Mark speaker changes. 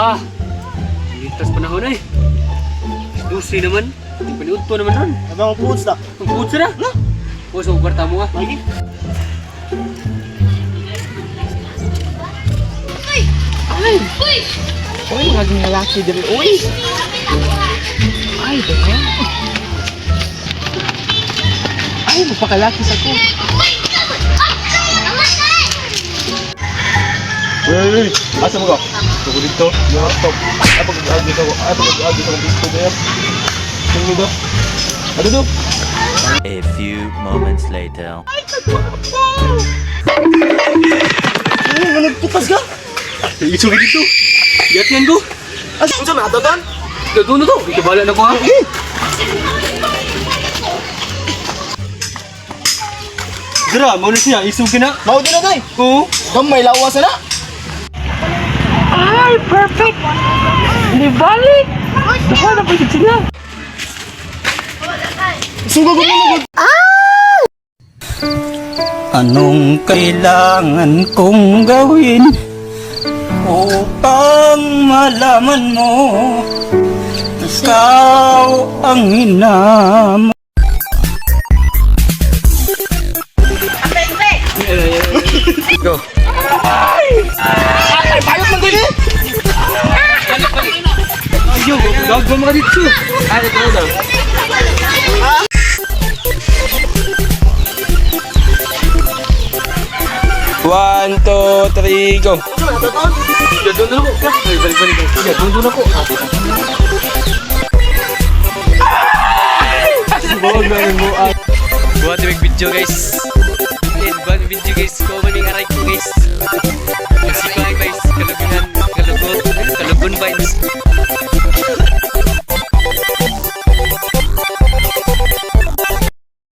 Speaker 1: Ah! Litas panahon ay. Dusi naman. Hindi paniudto naman nun.
Speaker 2: Ano ang foods na?
Speaker 1: Ang putsa na. O, sa kwarta mo ah.
Speaker 2: Lagi?
Speaker 1: Ay! Uy, naging lalaki diri. Uy! Ay, diba? Ay, magpakalaki sa ko.
Speaker 2: Hey, asa mo ka? Tuko dito. Yung laptop. Ay, pag-agi sa kong pisto na yan. Yung dito. Ano dito?
Speaker 3: A few moments later.
Speaker 2: Nagputas ka?
Speaker 1: Isugi dito. Yatian ko.
Speaker 2: Asa mo sa mga atotan?
Speaker 1: Doon na to. Ito bala na ko ha. Dira, mauna siya. Isugi na.
Speaker 2: Mau din na tayo.
Speaker 1: Oo.
Speaker 2: Gamay lawas na.
Speaker 1: Ay, perfect! Hindi balik! Diba na pa sila?
Speaker 2: Sugag mo mo.
Speaker 4: Anong kailangan kong gawin upang malaman mo ikaw ang ina mo?
Speaker 1: Go!
Speaker 2: Bayot man din eh.
Speaker 1: Ayaw, gagawin mga dito. Ay, ito na.
Speaker 2: One, two, three, go.
Speaker 1: Doon na ako. Balik. Doon ako. Buat video guys. Buat video guys. Kau mending aray ko guys. Masih